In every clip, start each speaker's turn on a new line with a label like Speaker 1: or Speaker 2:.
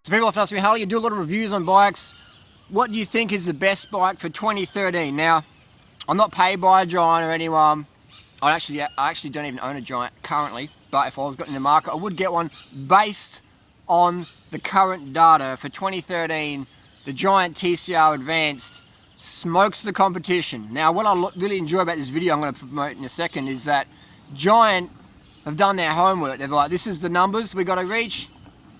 Speaker 1: So people often ask me, Harley, you do a lot of reviews on bikes. What do you think is the best bike for 2013? Now, I'm not paid by a Giant or anyone. I actually don't even own a Giant currently, but if I was getting in the market, I would get one based on the current data for 2013. The Giant TCR Advanced smokes the competition. Now, what I really enjoy about this video I'm going to promote in a second is that Giant have done their homework. They're like, this is the numbers we got to reach,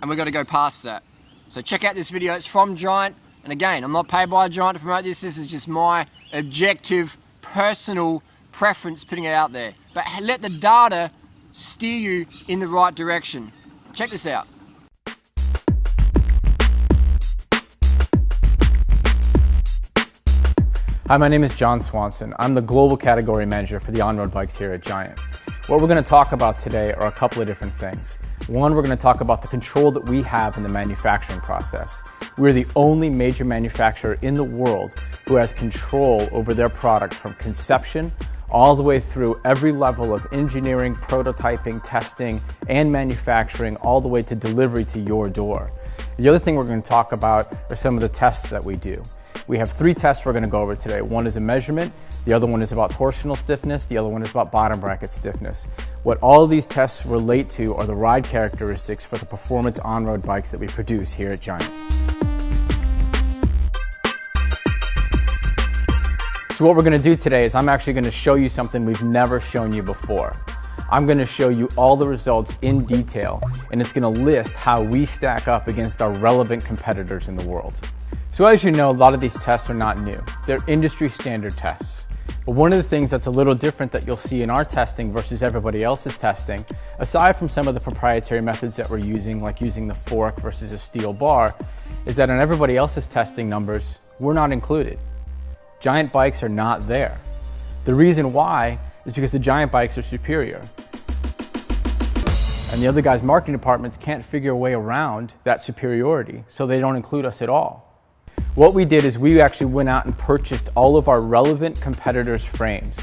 Speaker 1: and we got to go past that. So check out this video. It's from Giant, and again, I'm not paid by a Giant to promote this. This is just my objective, personal preference putting it out there. But let the data steer you in the right direction. Check this out.
Speaker 2: Hi, my name is John Swanson. I'm the Global Category Manager for the on-road bikes here at Giant. What we're going to talk about today are a couple of different things. One, we're going to talk about the control that we have in the manufacturing process. We're the only major manufacturer in the world who has control over their product from conception all the way through every level of engineering, prototyping, testing, and manufacturing, all the way to delivery to your door. The other thing we're going to talk about are some of the tests that we do. We have 3 tests we're going to go over today. One is a measurement, the other one is about torsional stiffness, the other one is about bottom bracket stiffness. What all of these tests relate to are the ride characteristics for the performance on-road bikes that we produce here at Giant. So what we're going to do today is I'm actually going to show you something we've never shown you before. I'm going to show you all the results in detail, and it's going to list how we stack up against our relevant competitors in the world. So as you know, a lot of these tests are not new. They're industry standard tests. But one of the things that's a little different that you'll see in our testing versus everybody else's testing, aside from some of the proprietary methods that we're using, like using the fork versus a steel bar, is that on everybody else's testing numbers, we're not included. Giant bikes are not there. The reason why is because the Giant bikes are superior. And the other guys' marketing departments can't figure a way around that superiority, so they don't include us at all. What we did is we actually went out and purchased all of our relevant competitors' frames.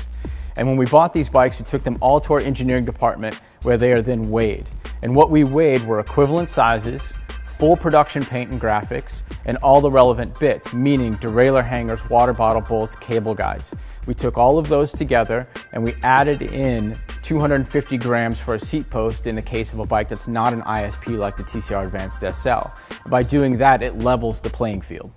Speaker 2: And when we bought these bikes, we took them all to our engineering department where they are then weighed. And what we weighed were equivalent sizes, full production paint and graphics, and all the relevant bits, meaning derailleur hangers, water bottle bolts, cable guides. We took all of those together and we added in 250 grams for a seat post in the case of a bike that's not an ISP like the TCR Advanced SL. By doing that, it levels the playing field.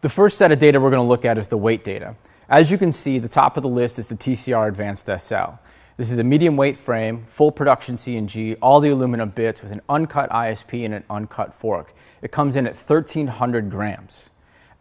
Speaker 2: The first set of data we're going to look at is the weight data. As you can see, the top of the list is the TCR Advanced SL. This is a medium weight frame, full production C&G, all the aluminum bits with an uncut ISP and an uncut fork. It comes in at 1,300 grams.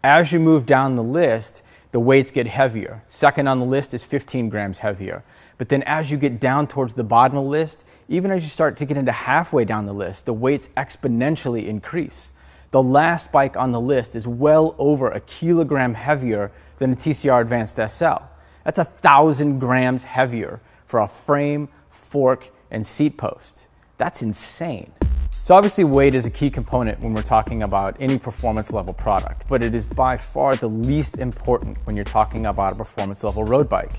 Speaker 2: As you move down the list, the weights get heavier. Second on the list is 15 grams heavier. But then as you get down towards the bottom of the list, even as you start to get into halfway down the list, the weights exponentially increase. The last bike on the list is well over a kilogram heavier than the TCR Advanced SL. That's 1,000 grams heavier for a frame, fork, and seat post. That's insane. So obviously weight is a key component when we're talking about any performance level product, but it is by far the least important when you're talking about a performance level road bike.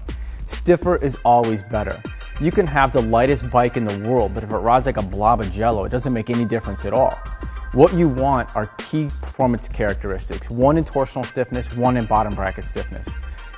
Speaker 2: Stiffer is always better. You can have the lightest bike in the world, but if it rides like a blob of jello, it doesn't make any difference at all. What you want are key performance characteristics, one in torsional stiffness, one in bottom bracket stiffness.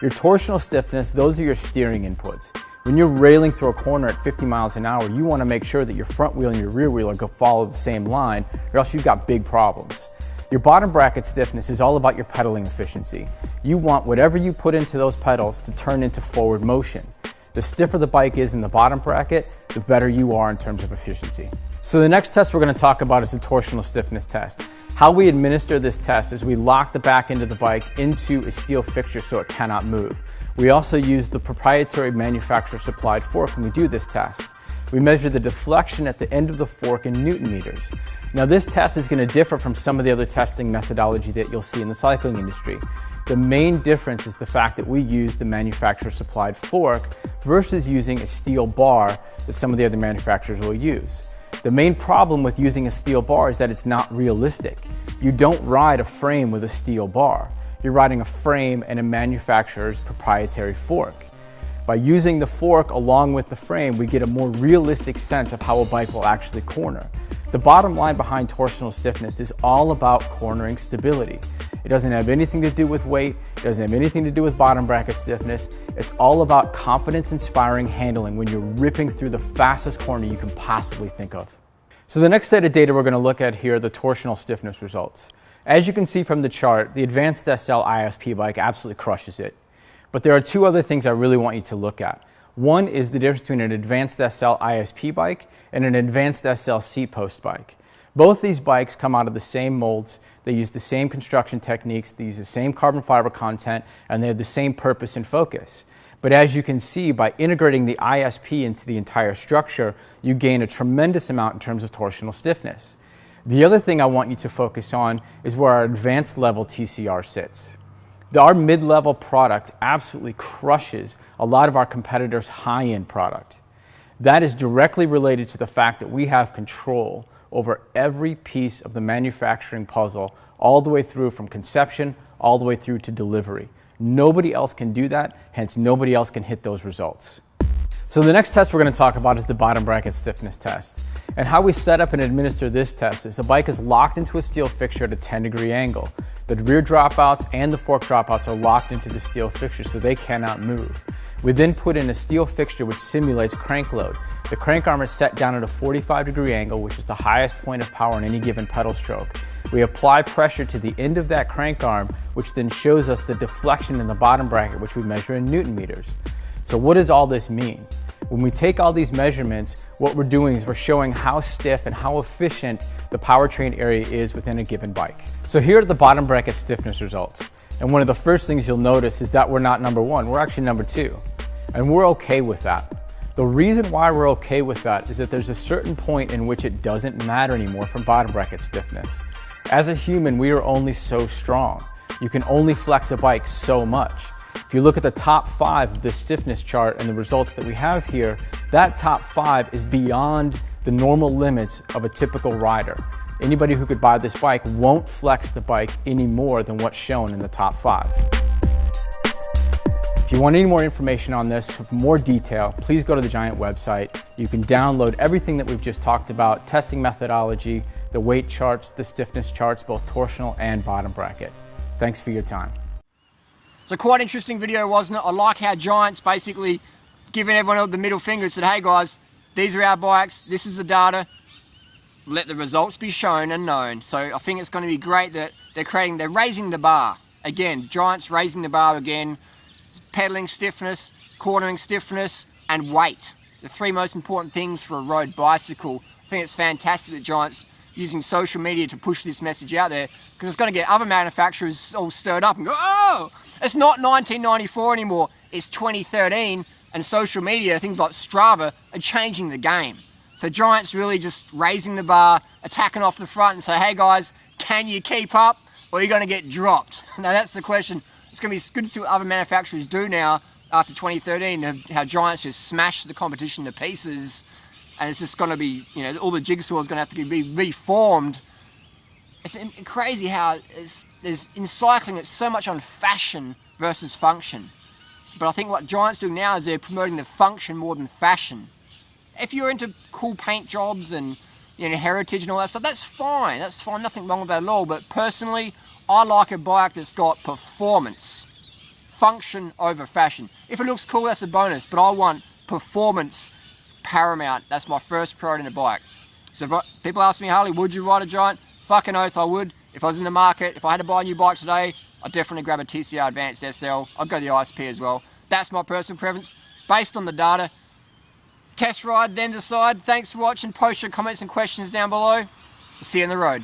Speaker 2: Your torsional stiffness, those are your steering inputs. When you're railing through a corner at 50 miles an hour, you want to make sure that your front wheel and your rear wheel are follow the same line, or else you've got big problems. Your bottom bracket stiffness is all about your pedaling efficiency. You want whatever you put into those pedals to turn into forward motion. The stiffer the bike is in the bottom bracket, the better you are in terms of efficiency. So the next test we're going to talk about is the torsional stiffness test. How we administer this test is we lock the back end of the bike into a steel fixture so it cannot move. We also use the proprietary manufacturer supplied fork when we do this test. We measure the deflection at the end of the fork in Newton meters. Now this test is going to differ from some of the other testing methodology that you'll see in the cycling industry. The main difference is the fact that we use the manufacturer supplied fork versus using a steel bar that some of the other manufacturers will use. The main problem with using a steel bar is that it's not realistic. You don't ride a frame with a steel bar. You're riding a frame and a manufacturer's proprietary fork. By using the fork along with the frame, we get a more realistic sense of how a bike will actually corner. The bottom line behind torsional stiffness is all about cornering stability. It doesn't have anything to do with weight, it doesn't have anything to do with bottom bracket stiffness. It's all about confidence-inspiring handling when you're ripping through the fastest corner you can possibly think of. So the next set of data we're going to look at here are the torsional stiffness results. As you can see from the chart, the Advanced SL ISP bike absolutely crushes it. But there are two other things I really want you to look at. One is the difference between an Advanced SL ISP bike and an Advanced SL C-Post bike. Both these bikes come out of the same molds, they use the same construction techniques, they use the same carbon fiber content, and they have the same purpose and focus. But as you can see, by integrating the ISP into the entire structure, you gain a tremendous amount in terms of torsional stiffness. The other thing I want you to focus on is where our advanced level TCR sits. Our mid-level product absolutely crushes a lot of our competitors' high-end product. That is directly related to the fact that we have control over every piece of the manufacturing puzzle, all the way through from conception, all the way through to delivery. Nobody else can do that, hence nobody else can hit those results. So the next test we're going to talk about is the bottom bracket stiffness test. And how we set up and administer this test is the bike is locked into a steel fixture at a 10-degree angle. The rear dropouts and the fork dropouts are locked into the steel fixture so they cannot move. We then put in a steel fixture which simulates crank load. The crank arm is set down at a 45-degree angle, which is the highest point of power in any given pedal stroke. We apply pressure to the end of that crank arm, which then shows us the deflection in the bottom bracket, which we measure in Newton meters. So what does all this mean? When we take all these measurements, what we're doing is we're showing how stiff and how efficient the powertrain area is within a given bike. So here are the bottom bracket stiffness results. And one of the first things you'll notice is that we're not number one, we're actually number two. And we're okay with that. The reason why we're okay with that is that there's a certain point in which it doesn't matter anymore for bottom bracket stiffness. As a human, we are only so strong. You can only flex a bike so much. If you look at the top 5 of the stiffness chart and the results that we have here, that top 5 is beyond the normal limits of a typical rider. Anybody who could buy this bike won't flex the bike any more than what's shown in the top 5. If you want any more information on this, with more detail, please go to the Giant website. You can download everything that we've just talked about, testing methodology, the weight charts, the stiffness charts, both torsional and bottom bracket. Thanks for your time.
Speaker 1: It's a quite interesting video, wasn't it? I like how Giant's basically giving everyone the middle finger and said, hey guys, these are our bikes, this is the data, let the results be shown and known. So I think it's going to be great that they're raising the bar. Again, Giant's raising the bar again, pedaling stiffness, cornering stiffness, and weight. The 3 most important things for a road bicycle. I think it's fantastic that Giant's using social media to push this message out there, because it's going to get other manufacturers all stirred up and go, oh, it's not 1994 anymore, it's 2013, and social media, things like Strava, are changing the game. So Giant's really just raising the bar, attacking off the front and say, hey guys, can you keep up or are you going to get dropped? Now that's the question. It's going to be good to see what other manufacturers do now after 2013, how Giant's just smashed the competition to pieces, and it's just going to be, you know, all the jigsaw is going to have to be reformed. It's crazy how in cycling it's so much on fashion versus function. But I think what Giant's doing now is they're promoting the function more than fashion. If you're into cool paint jobs and, you know, heritage and all that stuff, that's fine, nothing wrong with that at all. But personally, I like a bike that's got performance, function over fashion. If it looks cool, that's a bonus, but I want performance paramount. That's my first priority in a bike. So if people ask me, Harley, would you ride a Giant? Fucking oath I would. If I was in the market, if I had to buy a new bike today, I'd definitely grab a TCR Advanced SL. I'd go the ISP as well. That's my personal preference, based on the data. Test ride, then decide. Thanks for watching. Post your comments and questions down below. We'll see you on the road.